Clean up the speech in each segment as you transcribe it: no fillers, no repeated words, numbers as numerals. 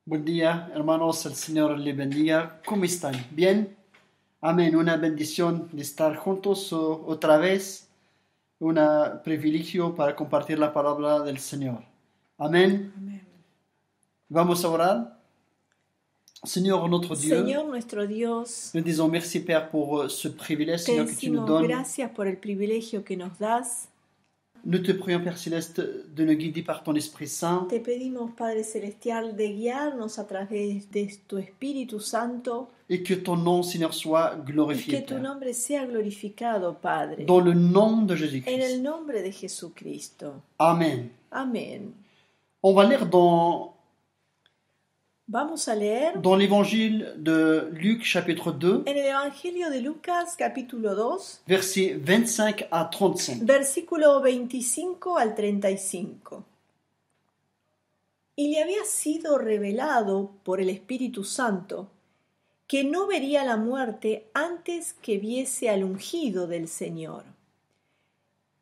Buen día, hermanos, el Señor les bendiga. ¿Cómo están? ¿Bien? Amén. Una bendición de estar juntos otra vez. Un privilegio para compartir la palabra del Señor. Amén. Amén. Vamos a orar. Seigneur notre Dieu, Señor nuestro Dios, nous disons merci Père pour ce privilège, te Seigneur, que tu nous decimos donnes. gracias por el privilegio que nos das. Nous te prions, Père Céleste, de nous guider par ton Esprit Saint. Te pedimos, Padre Celestial, de guiarnos a través de tu Espíritu Santo Et que ton nom, Seigneur, soit y glorifié, que tu Père. nombre sea glorificado, Padre, Dans le nom de en Jésus-Christ. el nombre de Jesucristo. Amen. Amén. On va lire Vamos a leer dans l'évangile de Luc, chapitre 2, en el Evangelio de Lucas, capítulo 2, versets 25 à 35. versículo 25 al 35. Y le había sido revelado por el Espíritu Santo que no vería la muerte antes que viese al ungido del Señor.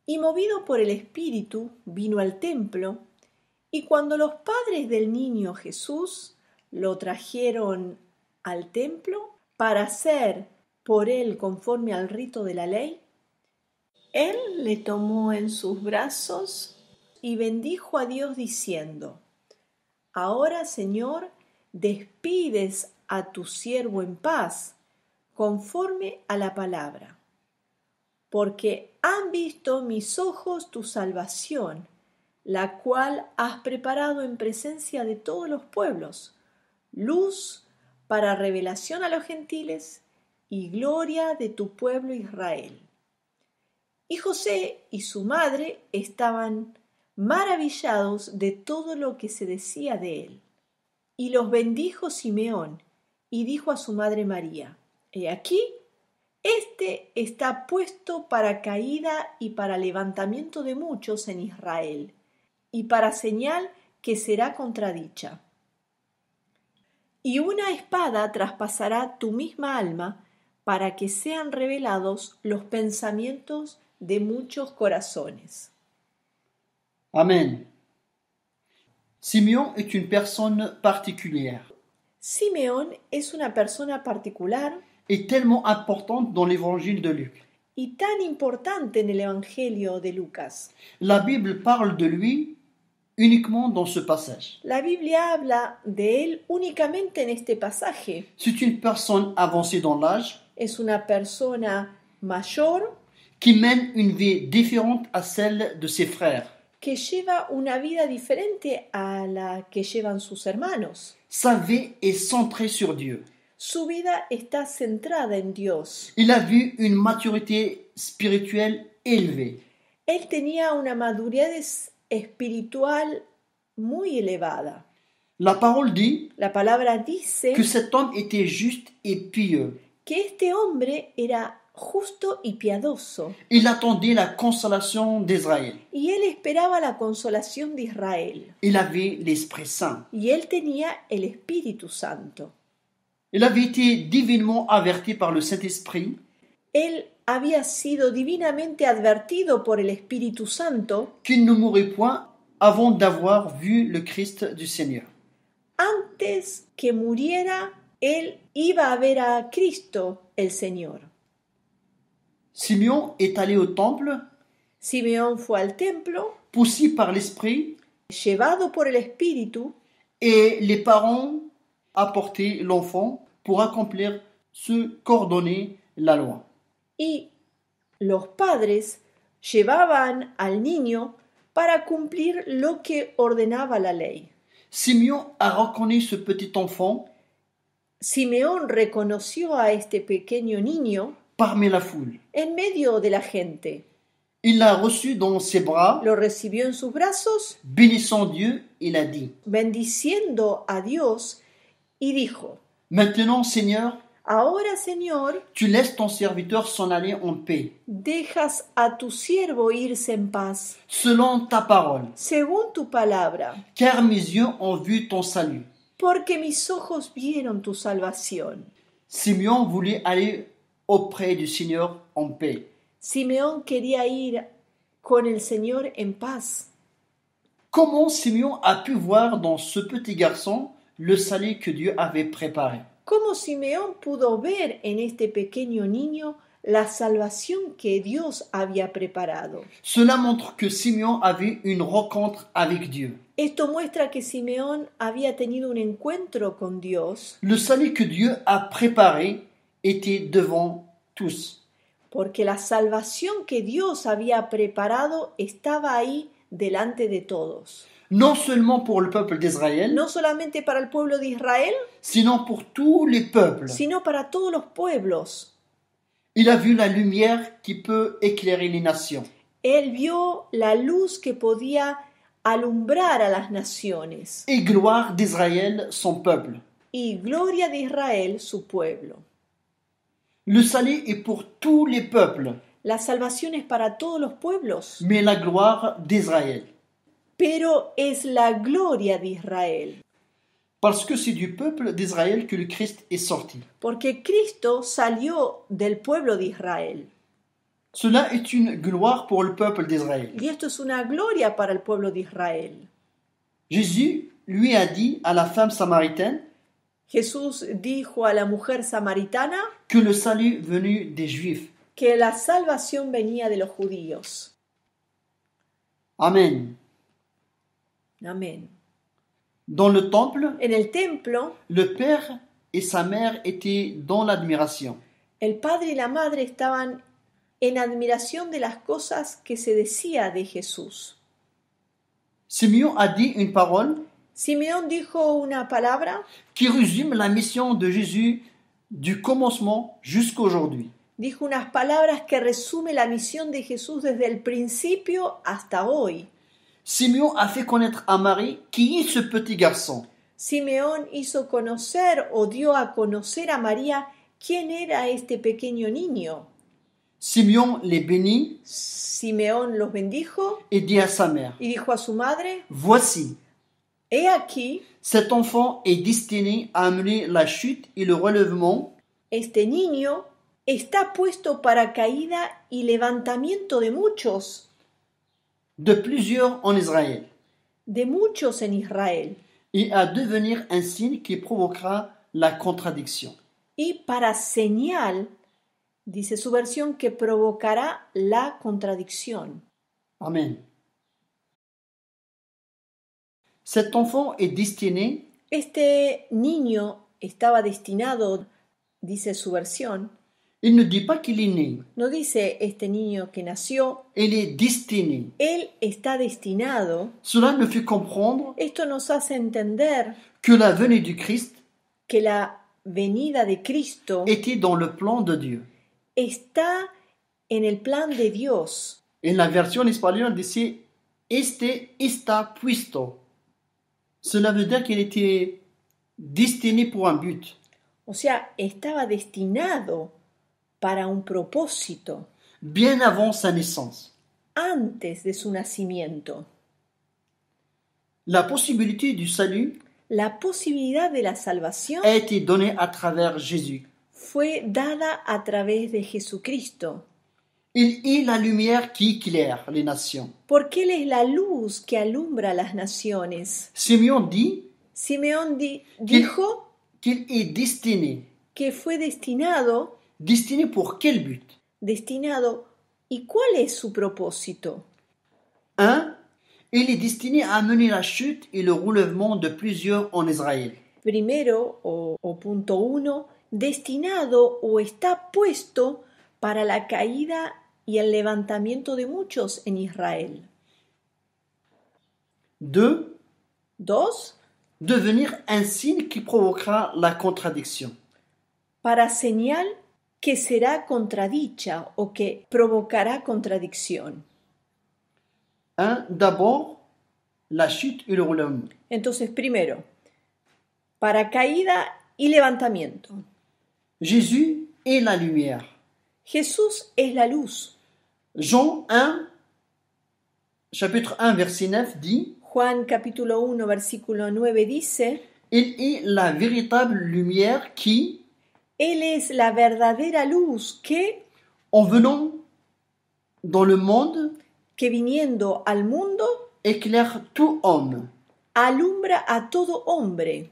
Y movido por el Espíritu, vino al templo, y cuando los padres del niño Jesús lo trajeron al templo para hacer por él conforme al rito de la ley, él le tomó en sus brazos y bendijo a Dios diciendo: Ahora, Señor, despides a tu siervo en paz, conforme a la palabra. Porque han visto mis ojos tu salvación, la cual has preparado en presencia de todos los pueblos, luz para revelación a los gentiles y gloria de tu pueblo Israel. Y José y su madre estaban maravillados de todo lo que se decía de él. Y los bendijo Simeón, y dijo a su madre María: He aquí, este está puesto para caída y para levantamiento de muchos en Israel, y para señal que será contradicha. Y una espada traspasará tu misma alma, para que sean revelados los pensamientos de muchos corazones. Amen. Simeon est une personne particulière Simeón es una persona particular et tellement importante dans l'évangile de Luc. y tan importante en el Evangelio de Lucas. La Bible parle de lui uniquement dans ce passage. La Biblia habla de él únicamente en este pasaje. C'est une personne avancée dans l'âge Es una persona mayor qui mène une vie différente à celle de ses frères. que lleva una vida diferente a la que llevan sus hermanos. Sa vie est centrée sur Dieu. Su vida está centrada en Dios. Il a vu une maturité spirituelle élevée. Él tenía una madurez espiritual muy elevada. La parole dit La palabra dice que cet homme était juste et pieux. que este hombre era justo y piadoso, Il attendait la consolation d'Israël. y él esperaba la consolación de Israel, Il avait l'Esprit Saint. y él tenía el Espíritu Santo. Il avait été divinement averti par le Saint-Esprit Él había sido divinamente advertido por el Espíritu Santo qu'il ne mourrait point avant d'avoir vu le Christ du Seigneur. antes que muriera. Él iba a ver a Cristo el Señor. Simeon est allé au temple, Simeón fue al templo, poussé par l'Esprit, llevado por el Espíritu, et les parents apportaient l'enfant pour accomplir ce qu'ordonnait la loi. y los padres llevaban al niño para cumplir lo que ordenaba la ley. Simeon a reconnu ce petit enfant Simeón reconoció a este pequeño niño parmi la foule. en medio de la gente. Il l'a reçu dans ses bras, Lo recibió en sus brazos, bénissant Dieu, il a dit: bendiciendo a Dios, y dijo: Maintenant, Seigneur, Ahora, Señor, tu laisses ton serviteur s'en aller en paix, dejas a tu siervo irse en paz, selon ta parole, según tu palabra, car mes yeux ont vu ton salut. porque mis ojos vieron tu salvación. Simeon voulait aller auprès du Seigneur en paix. Simeón quería ir con el Señor en paz. Comment Simeon a pu voir dans ce petit garçon le salut que Dieu avait préparé. ¿Cómo Simeón pudo ver en este pequeño niño la salvación que Dios había preparado? Cela montre que Simeon avait une rencontre avec Dieu. Esto muestra que Simeón había tenido un encuentro con Dios, Le salut que Dieu a préparé était devant tous. porque la salvación que Dios había preparado estaba ahí delante de todos. Non seulement pour le peuple d'Israël, No solamente para el pueblo de Israel, sinon pour tous les peuples. sino para todos los pueblos. Il a vu la lumière qui peut éclairer les nations. Él vio la luz que podía alumbrar a las naciones Et gloire d'Israël, son peuple. y gloria de Israel, su pueblo. Le salut est pour tous les peuples, La salvación es para todos los pueblos, mais la gloire d'Israël. pero es la gloria de Israel, Parce que c'est du peuple d'Israël que le Christ est sorti. porque Cristo salió del pueblo de Israel. Cela est une gloire pour le peuple d'Israël. Y esto es una gloria para el pueblo de Israel. Jésus lui a dit à la femme samaritaine Jesús dijo a la mujer samaritana que le salut venu des Juifs. que la salvación venía de los judíos. Amen. Amén. Dans le temple, En el templo, le père et sa mère étaient dans l'admiration. el padre y la madre estaban en admiración de las cosas que se decía de Jesús. Simeon a dit une parole Simeón dijo una palabra, qui résume la mission de Jésus du commencement jusqu'à aujourd'hui. dijo unas palabras que resume la misión de Jesús desde el principio hasta hoy. Simeon a fait connaître à Marie qui est ce petit garçon. Simeón hizo conocer o dio a conocer a María quién era este pequeño niño. Simeon les bénit Simeón los bendijo et dit à sa mère, y dijo a su madre, voici, he aquí, cet enfant est destiné à amener la chute et le relèvement este niño está puesto para caída y levantamiento de muchos en Israël en Israel, et à devenir un signe qui provoquera la contradiction. y para señal, dice su versión, que provocará la contradicción. Amen. Cet enfant est destiné Este niño estaba destinado, dice su versión, il ne dit pas qu'il est né, no dice este niño que nació, il est destiné. él está destinado. Cela nous fait comprendre Esto nos hace entender que la venue du Christ que la venida de Cristo était dans le plan de Dieu. está en el plan de Dios. En la versión espagnole dice está puesto. Cela veut dire qu'il était destiné pour un but. O sea, estaba destinado para un propósito Bien avant sa naissance. antes de su nacimiento. La possibilité du salut La posibilidad de la salvación a été donnée à travers Jésus. fue dada a través de Jesucristo, Il est la lumière qui éclaire les nations. porque Él es la luz que alumbra a las naciones. Simeon dit Simeón dijo qu'il est destiné. que fue destinado, Destiné pour quel but? ¿y cuál es su propósito? 1. Il est destiné à amener la chute et le relèvement de plusieurs en Israël. Primero, o punto 1, destinado o está puesto para la caída y el levantamiento de muchos en Israel. 2. 2, Devenir un signe qui provoquera la contradiction. para señal que será contradicha o que provocará contradicción. 1. D'abord, la chute et le relèvement. Entonces, primero, para caída y levantamiento. Jésus est la lumière. Jesús es la luz. Jean 1, chapitre 1, verset 9 dit Juan capítulo 1, versículo 9 dice, il est la véritable lumière qui, Él es la verdadera luz en venant dans le monde, que viniendo al mundo éclaire tout homme. alumbra a todo hombre.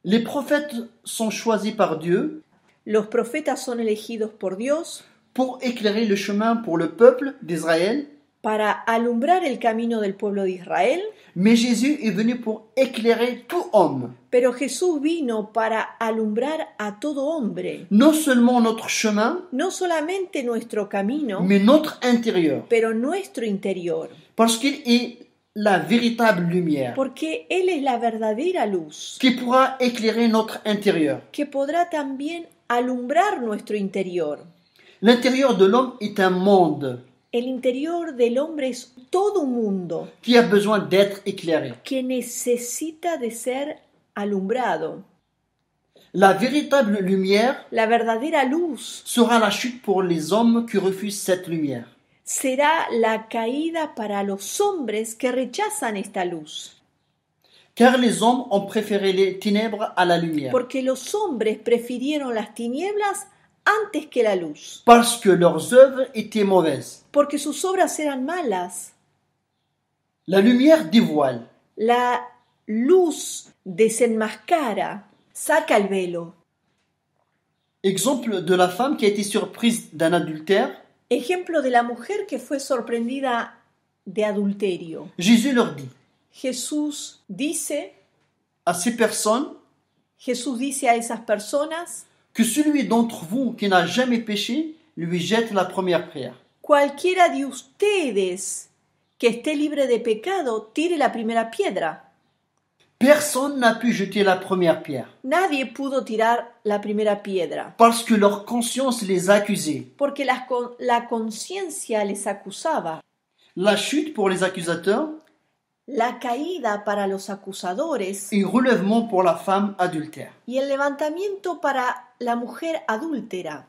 Les prophètes sont choisis par Dieu Los profetas son elegidos por Dios pour éclairer le chemin pour le peuple d'Israël, para alumbrar el camino del pueblo de Israel, mais Jésus est venu pour éclairer tout homme, pero Jesús vino para alumbrar a todo hombre, non seulement notre chemin, no solamente nuestro camino, mais notre intérieur, pero nuestro interior, parce qu'il est la véritable lumière porque Él es la verdadera luz, qui pourra éclairer notre intérieur. que podrá también alumbrar nuestro interior. L'intérieur de l'homme est un monde El interior del hombre es todo un mundo qui a besoin d'être éclairé. que necesita de ser alumbrado. La véritable lumière La verdadera luz sera la chute pour les hommes qui refusent cette lumière. será la caída para los hombres que rechazan esta luz, Car les hommes ont préféré les ténèbres à la lumière, porque los hombres prefirieron las tinieblas antes que la luz, parce que leurs œuvres étaient mauvaises. porque sus obras eran malas. La lumière dévoile, La luz desenmascara, saca el velo. exemple de la femme qui a été surprise d'un adultère. Ejemplo de la mujer que fue sorprendida de adulterio. Jésus leur dit Jesús dice à ces personnes a esas personas, que celui d'entre vous qui n'a jamais péché lui jette la première pierre. cualquiera de ustedes que esté libre de pecado, tire la primera piedra. Personne n'a pu jeter la première pierre, Nadie pudo tirar la primera piedra, parce que leur conscience les accusait. porque la conciencia les acusaba. La chute pour les accusateurs La caída para los acusadores et relèvement pour la femme adultère. y el levantamiento para la mujer adúltera.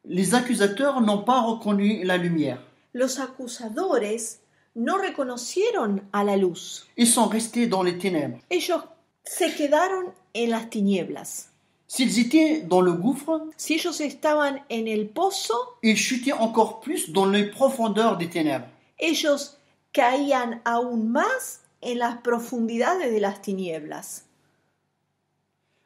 Les accusateurs n'ont pas reconnu la lumière. Los acusadores no reconocieron a la luz. Ils sont restés dans les ténèbres. Ellos se quedaron en las tinieblas. S'ils étaient dans le gouffre, Si ellos estaban en el pozo, ils chutaient encore plus dans les profondeurs des ténèbres. ellos caían aún más en las profundidades de las tinieblas.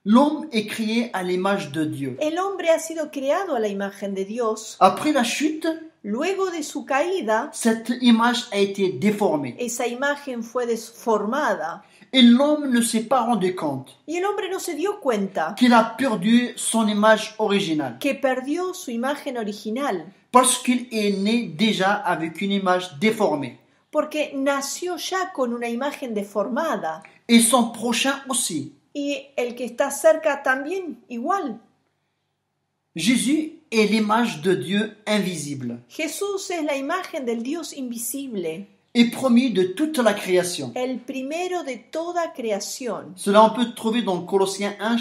L'homme est créé à l'image de Dieu. El hombre ha sido creado a la imagen de Dios. Après la chute, Luego de su caída, cette image a été déformée. esa imagen fue desformada Et l'homme ne s'est pas rendu compte y el hombre no se dio cuenta qu'il a perdu son image originale. que perdió su imagen original, Parce qu'il est né déjà avec une image déformée. porque nació ya con una imagen deformada Et son prochain aussi. y el que está cerca también igual. Jésus est l'image de Dieu invisible Jesús es la imagen del Dios invisible, et promis de toute la création. el primero de toda creación. Cela on peut trouver dans Colossiens 1,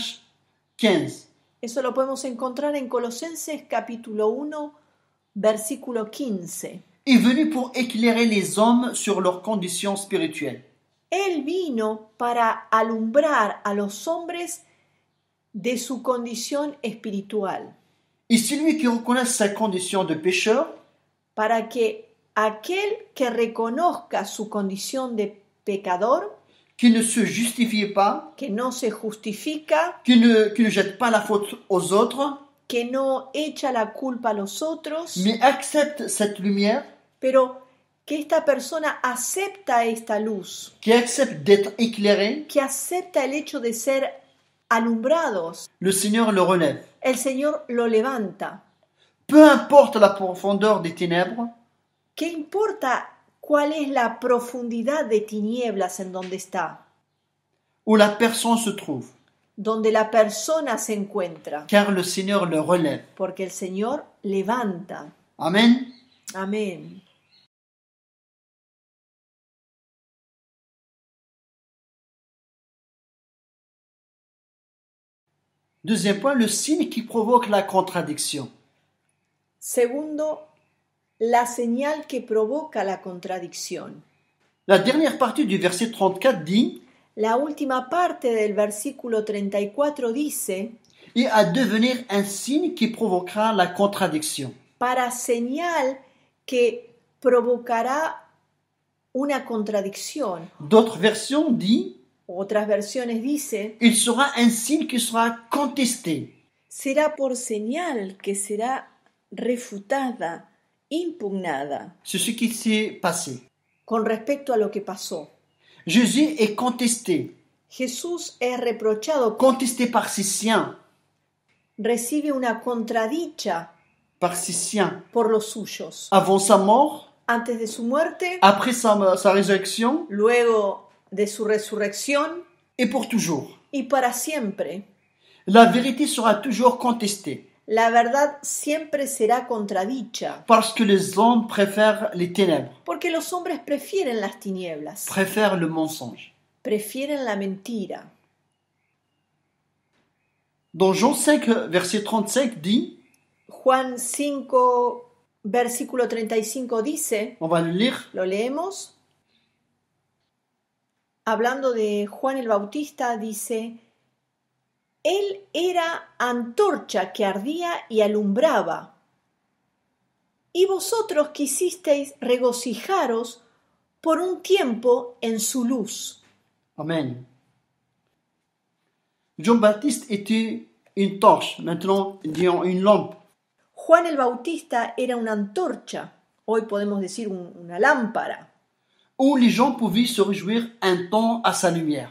15. Eso lo podemos encontrar en Colosenses capítulo 1, versículo 15. Est venu pour éclairer les hommes sur leurs conditions spirituelles. Él vino para alumbrar a los hombres de su condición espiritual, Et celui qui reconnaît sa condition de pécheur para que aquel que reconozca su condición de pecador, qui ne se justifie pas, que no se justifica, qui ne jette pas la faute aux autres, que no echa la culpa a los otros, mais accepte cette lumière, pero que esta persona acepta esta luz, qui accepte d'être éclairé, que acepta el hecho de ser alumbrados, le Seigneur le relève. el Señor lo levanta. Peu importe la profondeur des ténèbres, ¿Qué importa cuál es la profundidad de tinieblas en donde está, où la personne se trouve, donde la persona se encuentra? car le Seigneur le relève. Porque el Señor levanta. Amen. Amén. Deuxième point, le signe qui provoque la contradiction. Segundo, la señal que provoca la contradicción. La dernière partie du verset 34 dit La última parte del versículo 34 dice, « Et à devenir un signe qui provoquera la contradiction. para señal que provocará una contradicción. D'autres versions disent Otras versiones dice, il sera un signe qui sera contesté. será por señal que será refutada, impugnada, C'est ce qui s'est passé. con respecto a lo que pasó. Jésus est contesté, Jesús es reprochado, contesté par ses siens, recibe una contradicha par ses siens. por los suyos. Avant sa mort, Antes de su muerte, après sa résurrection, luego de su resurrección et pour toujours. y para siempre. La vérité sera toujours contestée, La verdad siempre será contradicha, parce que les hommes préfèrent les ténèbres, porque los hombres prefieren las tinieblas, préfèrent le mensonge. prefieren la mentira. Dans Jean 5, verset 35 dit, Juan 5, versículo 35 dice, on va le lire, ¿lo leemos? Hablando de Juan el Bautista, dice, él era antorcha que ardía y alumbraba, y vosotros quisisteis regocijaros por un tiempo en su luz. Amen. Jean-Baptiste était une torche, maintenant disons une lampe. Juan el Bautista era una antorcha, hoy podemos decir una lámpara, Où les gens pouvaient se réjouir un temps à sa lumière.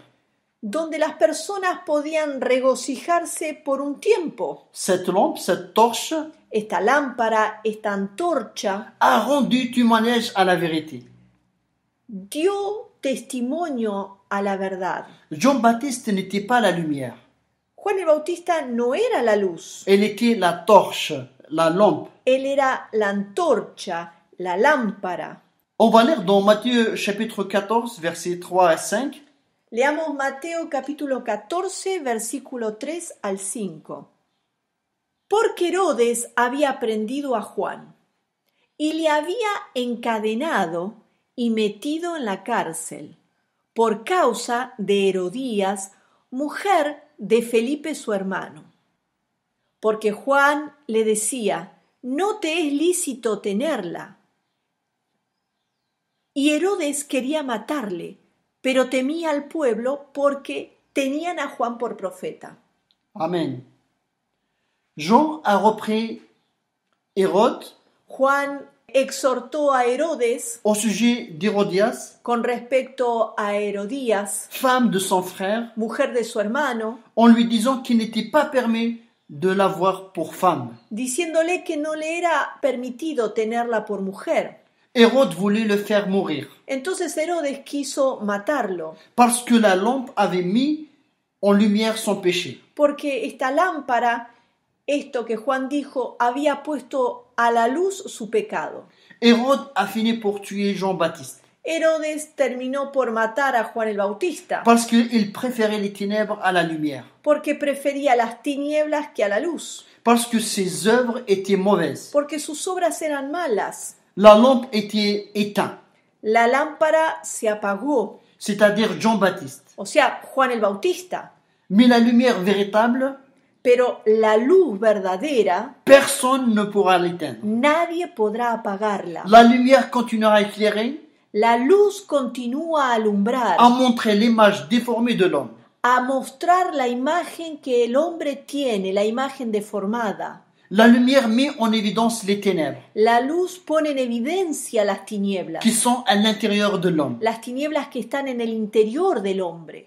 donde las personas podían regocijarse por un tiempo. Cette lampe, cette torche, Esta lámpara, esta antorcha, a rendu témoignage à la vérité. dio testimonio a la verdad. Jean-Baptiste n'était pas la lumière. Juan el Bautista no era la luz, Elle était la torche, la lampe. él era la antorcha, la lámpara. On va lire dans Matthieu chapitre 14, versets 3 à 5. Leamos Mateo capítulo 14, versículo 3 al 5. Porque Herodes había prendido a Juan y le había encadenado y metido en la cárcel por causa de Herodías, mujer de Felipe su hermano. Porque Juan le decía, no te es lícito tenerla. Y Herodes quería matarle, pero temía al pueblo porque tenían a Juan por profeta. Amen. Jean a repris Hérode Juan exhortó a Herodes au sujet d'Hérodias, con respecto a Herodías, femme de son frère, mujer de su hermano, en lui disant qu'il n'était pas permis de l'avoir pour femme. diciéndole que no le era permitido tenerla por mujer. Hérode voulait le faire mourir Entonces Herodes quiso matarlo, parce que la lampe avait mis en lumière son péché. porque esta lámpara, esto que Juan dijo, había puesto a la luz su pecado. Hérode a fini pour tuer Jean-Baptiste Herodes terminó por matar a Juan el Bautista, parce qu'il préférait les ténèbres à la lumière, porque prefería las tinieblas que a la luz, parce que ses œuvres étaient mauvaises. porque sus obras eran malas. La lampe était éteinte, La lámpara se apagó, c'est-à-dire Jean-Baptiste. o sea, Juan el Bautista, Mais la lumière véritable, pero la luz verdadera personne ne pourra l'éteindre. nadie podrá apagarla. La lumière continuera à éclairer, La luz continúa a alumbrar, à montrer l'image déformée de l'homme. a mostrar la imagen que el hombre tiene, la imagen deformada. La lumière met en évidence les ténèbres La luz pone en evidencia las tinieblas, qui sont à l'intérieur de l'homme. las tinieblas que están en el interior del hombre.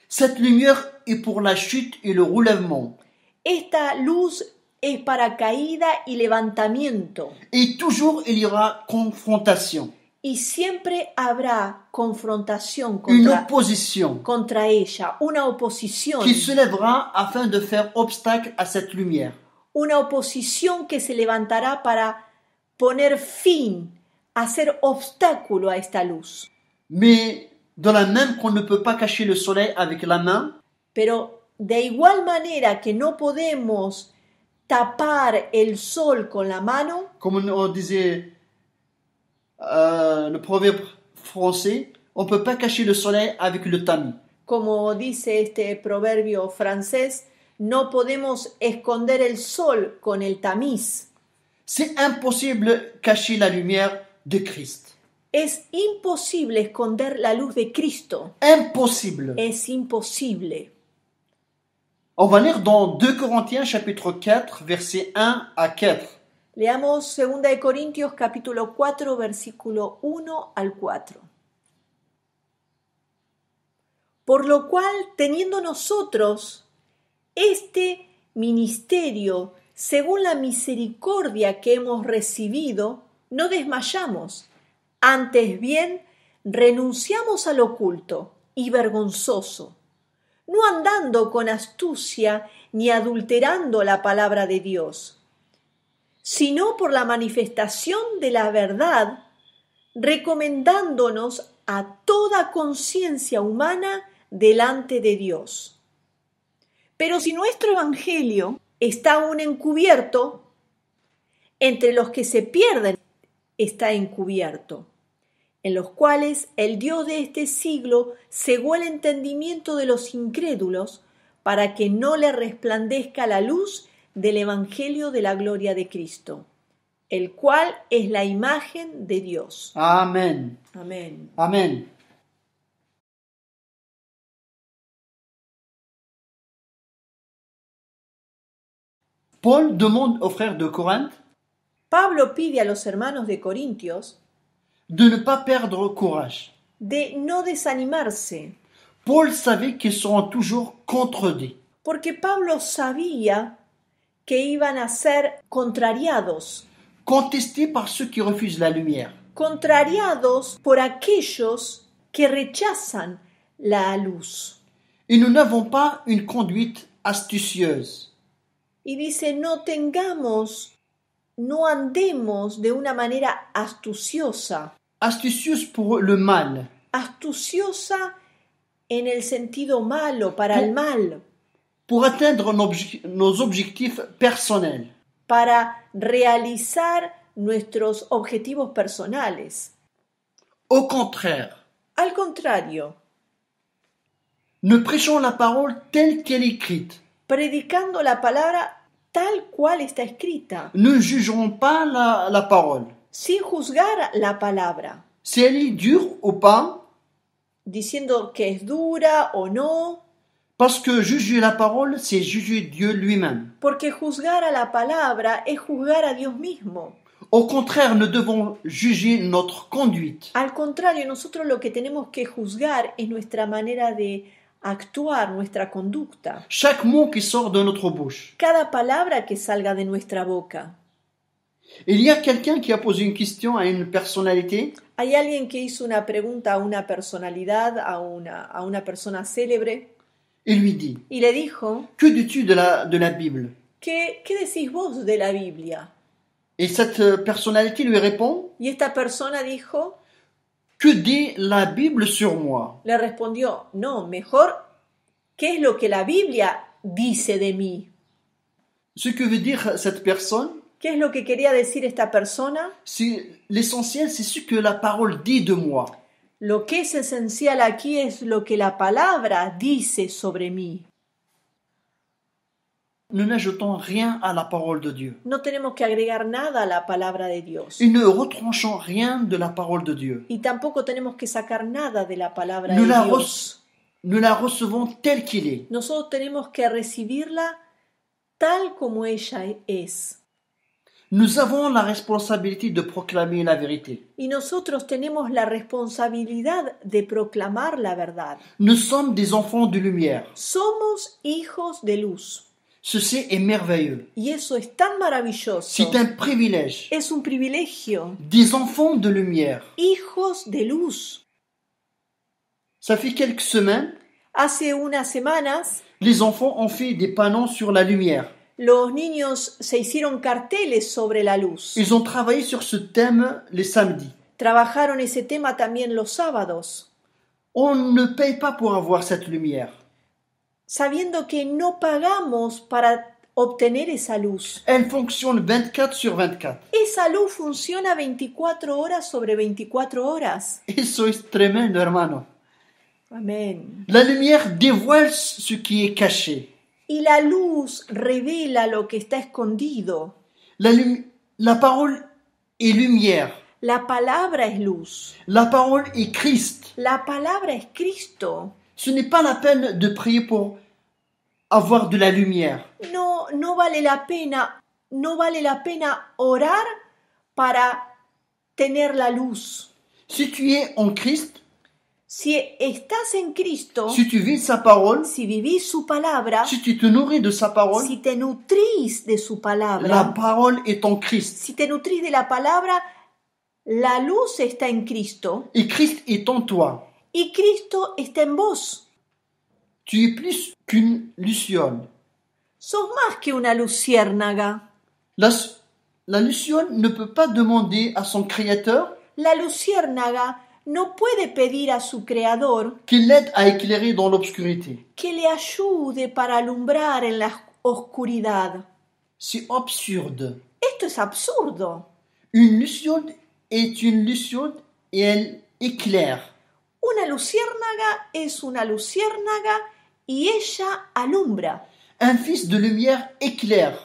Cette lumière est pour la chute et le relèvement. Esta luz es para caída y levantamiento, Et toujours il y aura confrontation, y siempre habrá confrontación une contra, opposition contra ella, una oposición, qui se lèvera afin de faire obstacle à cette lumière. una oposición que se levantará para poner fin, hacer obstáculo a esta luz. Mais de la même qu'on ne peut pas cacher le soleil avec la main, Pero de igual manera que no podemos tapar el sol con la mano, comme on disait le proverbe français, on ne peut pas cacher le soleil avec le tamis. como dice este proverbio francés, no podemos esconder el sol con el tamiz. C'est impossible de cacher la lumière de Christ. Es imposible esconder la luz de Cristo. Impossible. Es imposible. On va lire dans 2 Corinthiens chapitre 4, versets 1 à 4. Leamos 2 de Corintios capítulo 4, versículo 1 al 4. Por lo cual, teniendo nosotros este ministerio, según la misericordia que hemos recibido, no desmayamos. Antes bien, renunciamos al oculto y vergonzoso, no andando con astucia ni adulterando la palabra de Dios, sino por la manifestación de la verdad, recomendándonos a toda conciencia humana delante de Dios. Pero si nuestro evangelio está aún encubierto, entre los que se pierden está encubierto, en los cuales el Dios de este siglo cegó el entendimiento de los incrédulos para que no le resplandezca la luz del evangelio de la gloria de Cristo, el cual es la imagen de Dios. Amen. Amén. Amen. Paul demande aux frères de Corinthe Pablo pide a los hermanos de Corintios de ne pas perdre courage. de no desanimarse, Paul savait qu'ils seront toujours contredits. porque Pablo sabía que iban a ser contrariados, Contestés par ceux qui refusent la lumière. contrariados por aquellos que rechazan la luz. Et nous n'avons pas une conduite astucieuse. Y dice, no andemos de una manera astuciosa. Astucieuse pour le mal. Astuciosa en el sentido malo, para el mal. Pour atteindre nos objectifs personnels. Para realizar nuestros objetivos personales. Au contraire, Al contrario, nous prêchons la parole telle qu'elle est écrite. predicando la palabra tal cual está escrita, Nous ne jugerons pas la parole. sin juzgar la palabra, Si elle est dure ou pas, diciendo que es dura o no, parce que juger la parole, c'est juger Dieu lui-même. porque juzgar a la palabra es juzgar a Dios mismo. Au contraire, nous devons juger notre conduite. Al contrario, nosotros lo que tenemos que juzgar es nuestra manera de actuar, nuestra conducta. Chaque mot qui sort de notre bouche. Cada palabra que salga de nuestra boca. Il y a quelqu'un qui a posé une question à une personnalité. Hay alguien que hizo una pregunta a una personalidad, a una persona célebre, Il lui dit, y le dijo, que dis-tu de la Bible? ¿qué decís vos de la Biblia? Et cette personnalité lui répond, Y esta persona dijo, que dit la Bible sur moi? le respondió, no, mejor, ¿qué es lo que la Biblia dice de mí? Ce que veut dire cette personne, ¿Qué es lo que quería decir esta persona? l'essentiel, c'est ce que la parole dit de moi. Lo que es esencial aquí es lo que la palabra dice sobre mí. Nous n'ajoutons rien à la parole de Dieu. No tenemos que agregar nada a la palabra de Dios. Et ne retranchons rien de la parole de Dieu. Y tampoco tenemos que sacar nada de la palabra Nous de la, Dios. nous la recevons telle qu'il est. Nosotros tenemos que recibirla tal como ella es. Nous avons la responsabilité de proclamer la vérité. Y nosotros tenemos la responsabilidad de proclamar la verdad. Nous sommes des enfants de lumière. Somos hijos de luz. Ceci est merveilleux. Y eso es tan maravilloso. C'est un privilège. Es un privilegio. Des enfants de lumière. Hijos de luz. Ça fait quelques semaines, Hace unas semanas, les enfants ont fait des panneaux sur la lumière. los niños se hicieron carteles sobre la luz. Ils ont travaillé sur ce thème les samedis. Trabajaron ese tema también los sábados, On ne paye pas pour avoir cette lumière. sabiendo que no pagamos para obtener esa luz. Elle fonctionne 24 sur 24. Esa luz funciona 24 horas sobre 24 horas. Eso es tremendo, hermano. Amén. La lumière dévoile ce qui est caché. Y la luz revela lo que está escondido. La parole est lumière. La palabra es luz. La parole est Christ. La palabra es Cristo. Ce n'est pas la peine de prier pour avoir de la lumière. No vale la pena orar para tener la luz. Si tu es en Christ, Si estás en Cristo, si tu vis sa parole, si vivís su palabra, si tu te nourris de sa parole, si te nutrís de su palabra, la parole est en Christ. si te nutrís de la palabra, la luz está en Cristo Et Christ est en toi. y Cristo está en vos. Tu es plus qu'une luciole. Sos más que una luciérnaga. La luciole ne peut pas demander à son créateur La luciérnaga no puede pedir a su creador qu'il l'aide à éclairer dans l'obscurité. que le ayude para alumbrar en la oscuridad. C'est absurde. Esto es absurdo. Une luciole est une luciole et elle éclaire. Una luciérnaga es una luciérnaga y ella alumbra. Un fils de lumière éclaire.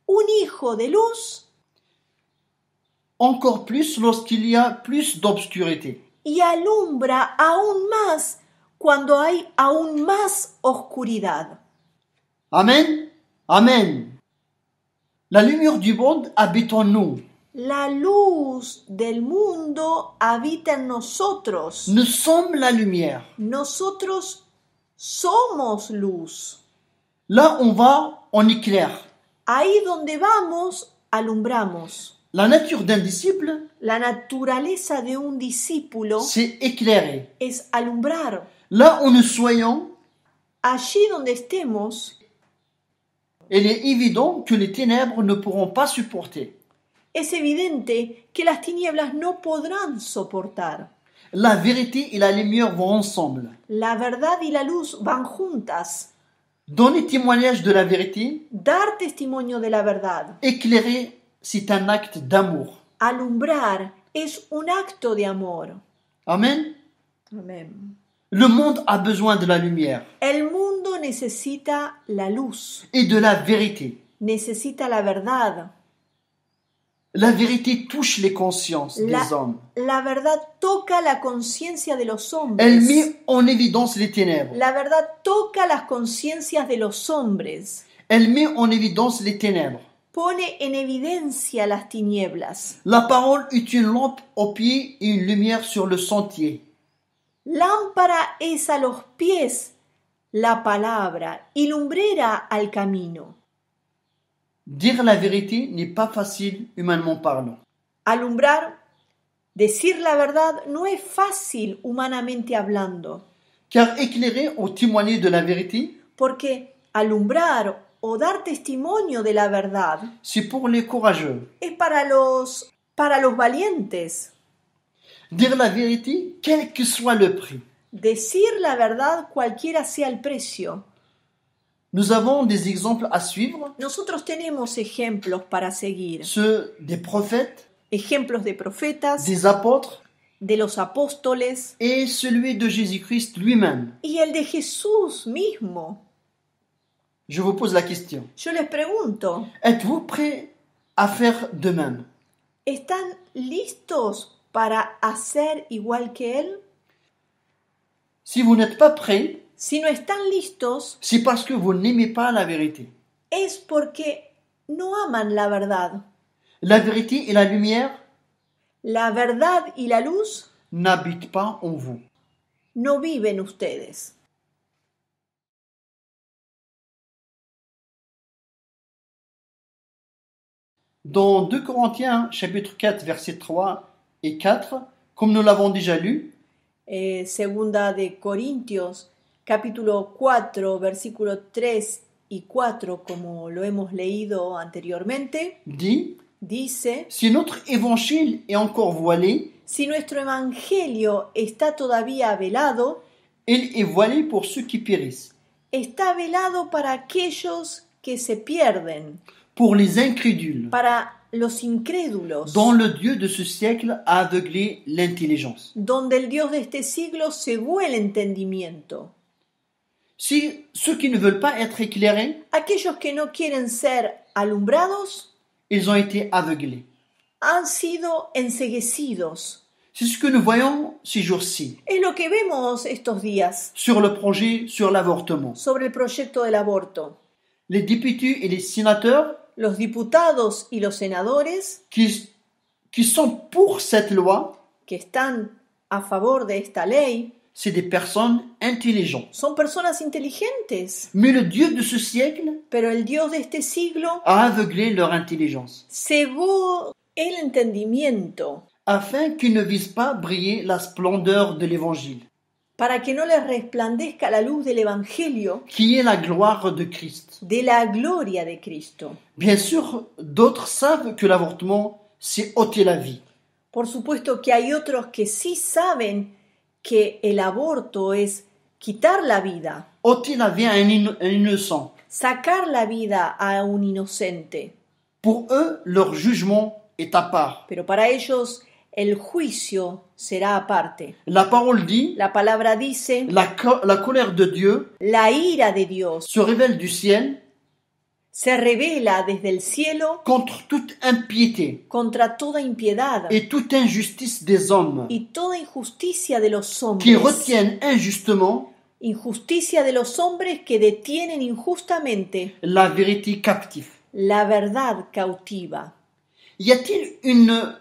Un hijo de luz Encore plus lorsqu'il y a plus d'obscurité. y alumbra aún más cuando hay aún más oscuridad. Amen. Amen. La lumière du monde habite en nous. La luz del mundo habita en nosotros. Nous sommes la lumière. Nosotros somos luz. Là on va, on éclaire. Ahí donde vamos, alumbramos. La nature d'un disciple, La naturaleza de un discípulo c'est éclairer. es alumbrar. Là où nous soyons, Allí donde estemos, il est évident que les ténèbres ne pourront pas supporter. es evidente que las tinieblas no podrán soportar. La vérité et la lumière vont ensemble. La verdad y la luz van juntas. Donner témoignage de la vérité, Dar testimonio de la verdad, éclairer, c'est un acte d'amour. alumbrar, es un acto de amor. Amen. Amén. Le monde a besoin de la lumière El mundo necesita la luz, et de la vérité. necesita la verdad. La vérité touche les consciences des hommes. La verdad toca la conciencia de los hombres. Elle met en évidence les ténèbres. La verdad toca las conciencias de los hombres. Elle met en évidence les ténèbres. Pone en evidencia las tinieblas. La parole est une lampe aux pieds et une lumière sur le sentier. Lámpara es a los pies la palabra y lumbrera al camino. Dire la vérité n'est pas facile humainement parlant. Alumbrar, decir la verdad no es fácil humanamente hablando, Car éclairer ou témoigner de la vérité, porque alumbrar o dar testimonio de la verdad c'est pour les courageux. es para los valientes. Dire la vérité, quel que soit le prix. Decir la verdad cualquiera sea el precio. Nous avons des exemples à suivre, Nosotros tenemos ejemplos para seguir. ceux des prophètes, Ejemplos de profetas, des apôtres de los apóstoles et celui de Jésus-Christ lui-même. y el de Jesús mismo. Je vous pose la question. Yo les pregunto, Êtes-vous prêts à faire de même? ¿están listos para hacer igual que Él? Si vous n'êtes pas prêts, Si no están listos, c'est parce que vous n'aimez pas la vérité. es porque no aman la verdad. La vérité et la lumière La verdad y la luz n'habitent pas en vous. no viven ustedes. Dans 2 Corinthiens chapitre 4 versets 3 et 4, comme nous l'avons déjà lu, Segunda de Corintios, capítulo 4, versículo 3 y 4, como lo hemos leído anteriormente, dit, dice: si notre évangile est encore voilé, si nuestro evangelio está todavía velado, il est voilé pour ceux qui périssent, está velado para aquellos que se pierden, pour les incrédules, para los incrédulos, dont le Dieu de ce siècle a aveuglé l'intelligence. donde el Dios de este siglo cegó el entendimiento. Si ceux qui ne veulent pas être éclairés, Aquellos que no quieren ser alumbrados ils ont été aveuglés. han sido enceguecidos. C'est ce que nous voyons ces jours-ci Es lo que vemos estos días sur le projet sur l'avortement. sobre el proyecto del aborto. Les députés et les sénateurs Los diputados y los senadores qui sont pour cette loi, que están a favor de esta ley c'est des personnes intelligentes. son personas inteligentes, Mais le Dieu de ce siècle pero el Dios de este siglo a aveuglé leur intelligence, cegó el entendimiento afin qu'ils ne visent pas briller la splendeur de l'Évangile, para que no les resplandezca la luz del Evangelio qui est la gloire de Christ. de la gloria de Cristo. Bien sûr, d'autres savent que l'avortement, c'est ôter la vie. Por supuesto que hay otros que sí saben que el aborto es quitar la vida, Ôter la vie à un innocent. sacar la vida a un inocente. Pour eux, leur jugement est à part. Pero para ellos el juicio será aparte. La parole dit, La palabra dice, la colère de Dieu la ira de Dios se révèle du ciel se revela desde el cielo contre toute impiété contra toda impiedad et toute injustice des hommes y toda injusticia de los qui hombres. retiennent injustement Injusticia de los hombres que detienen injustamente la vérité captive. la verdad cautiva. Y a-t-il une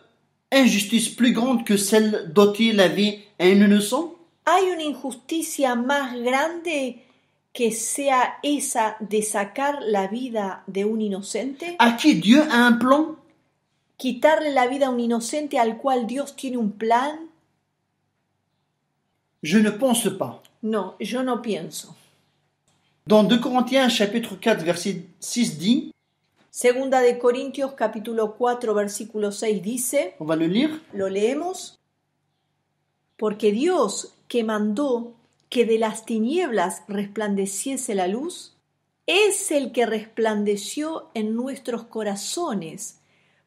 injustice plus grande que celle d'ôter la vie à un innocent? ¿Hay una injusticia más grande que sea esa de sacar la vida de un inocente? À qui Dieu a un plan? ¿Quitarle la vida a un inocente al cual Dios tiene un plan? Je ne pense pas. No, yo no pienso. Dans 2 Corinthiens chapitre 4 verset 6 dit, Segunda de Corintios capítulo 4 versículo 6 dice, on va le lire, ¿lo leemos? Porque Dios que mandó que de las tinieblas resplandeciese la luz, es el que resplandeció en nuestros corazones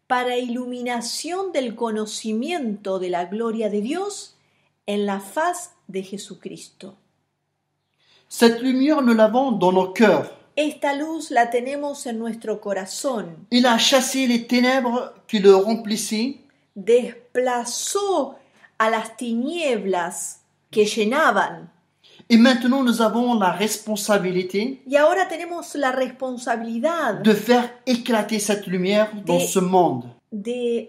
para iluminación del conocimiento de la gloria de Dios en la faz de Jesucristo. cette lumière nous l'avons dans nos cœurs. Esta luz la tenemos en nuestro corazón. Il a chassé les ténèbres qui le remplissaient Desplazó a las tinieblas que llenaban. et maintenant nous avons la responsabilité Y ahora tenemos la responsabilidad de faire éclater cette lumière dans ce monde. de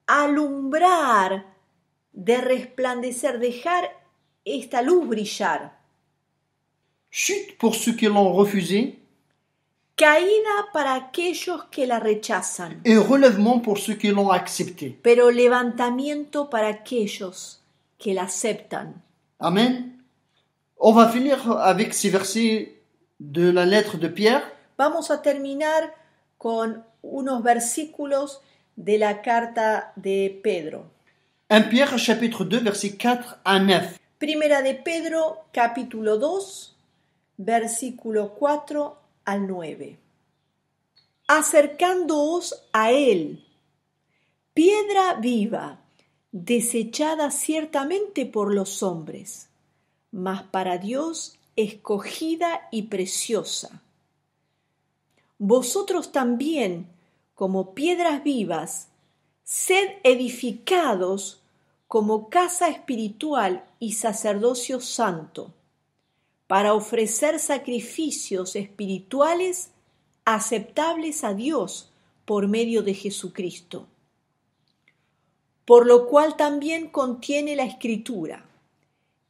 alumbrar, de resplandecer, dejar esta luz brillar. Chute pour ceux qui l'ont refusé Caída para aquellos que la rechazan, et relèvement pour ceux qui l'ont accepté. pero levantamiento para aquellos que la aceptan. Amen. On va finir avec ces versets de la lettre de Pierre. Vamos a terminar con unos versículos de la carta de Pedro. 1 Pierre chapitre 2 versets 4 à 9. Primera de Pedro, capítulo 2, versículo 4 al 9. Acercándoos a él, piedra viva, desechada ciertamente por los hombres, mas para Dios escogida y preciosa. Vosotros también, como piedras vivas, sed edificados como casa espiritual y sacerdocio santo, para ofrecer sacrificios espirituales aceptables a Dios por medio de Jesucristo. Por lo cual también contiene la Escritura: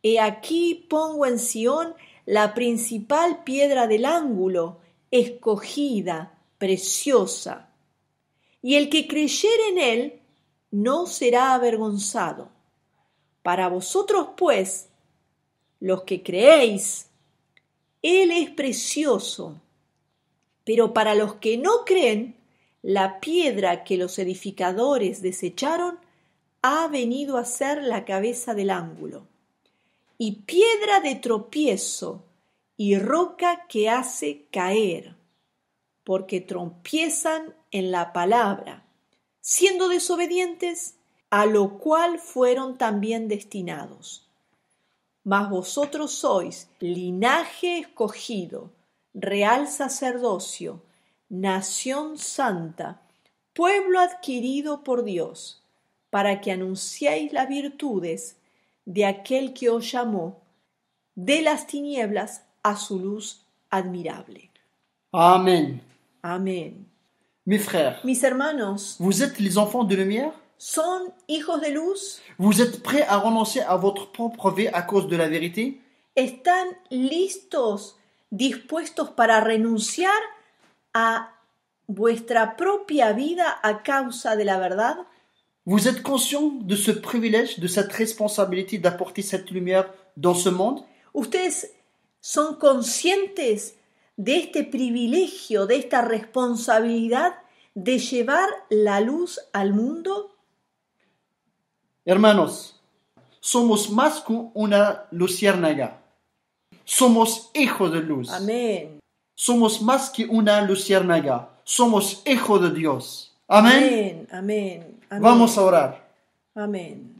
He aquí pongo en Sión la principal piedra del ángulo, escogida, preciosa, y el que creyere en él no será avergonzado. Para vosotros, pues, los que creéis, él es precioso, pero para los que no creen, la piedra que los edificadores desecharon ha venido a ser la cabeza del ángulo, y piedra de tropiezo y roca que hace caer, porque tropiezan en la palabra, siendo desobedientes, a lo cual fueron también destinados. Mas vosotros sois linaje escogido, real sacerdocio, nación santa, pueblo adquirido por Dios, para que anunciéis las virtudes de aquel que os llamó de las tinieblas a su luz admirable. Amen. Amén. Mes frères, Mis hermanos, vous êtes les enfants de lumière? ¿son hijos de luz? Vous êtes prêts à renoncer à votre propre vie à cause de la vérité? ¿Están listos, dispuestos para renunciar a vuestra propia vida a causa de la verdad? Vous êtes conscient de ce privilège, de cette responsabilité d'apporter cette lumière dans ce monde? ¿Ustedes son conscientes de este privilegio, de esta responsabilidad de llevar la luz al mundo? Hermanos, somos más que una luciérnaga. Somos hijos de luz. Amén. Somos más que una luciérnaga. Somos hijos de Dios. Amén. Amén. Amén. Amén. Vamos a orar. Amén.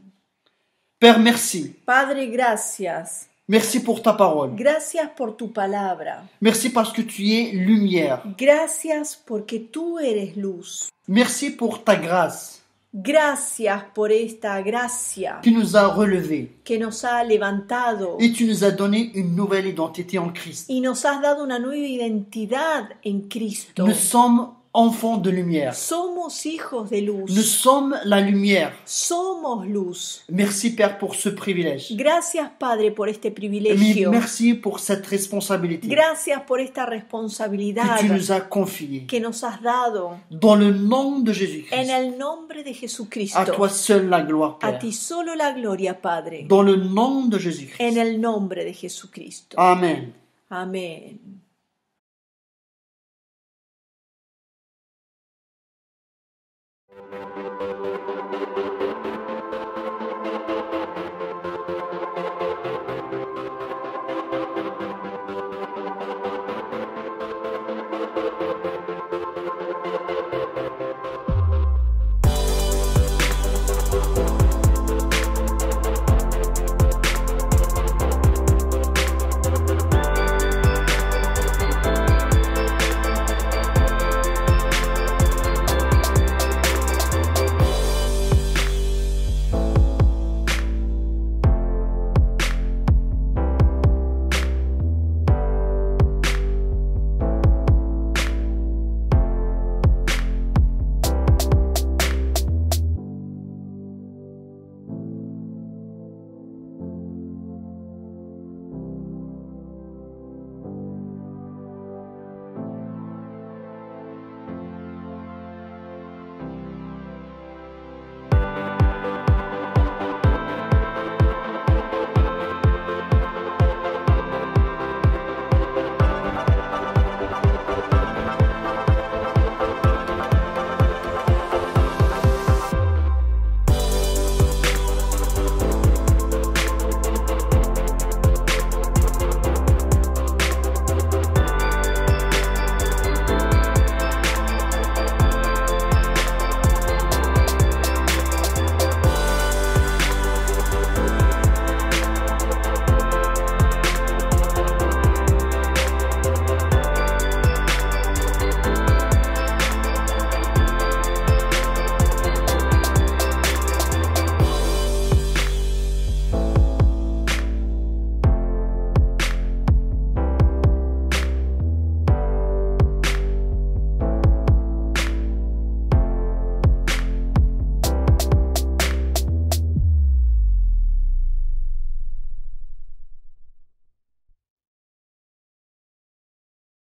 Père, merci. Padre, gracias. Merci pour ta parole. Gracias por tu palabra. Merci parce que tu es lumière. Gracias porque tú eres luz. Merci pour ta grâce Gracias por esta gracia qui nous a relevés. que nos ha levantado Et tu nous as donné une nouvelle identité en Christ. y nos has dado una nueva identidad en Cristo. Nous sommes enfants de lumière. Somos hijos de Nous luz. sommes la lumière. Somos luz. Merci Père pour ce privilège. Gracias, Padre, por este Mais privilegio. merci pour cette responsabilité Gracias por esta que responsabilidad tu nous as confiée. que nos has dado. Dans le nom de En Jésus-Christ. el nombre de À Jesucristo. toi seul la gloire, A Père. ti solo la gloria, Padre. Dans le nom de En Jésus-Christ. el nombre de Jesucristo. Amen. Amén.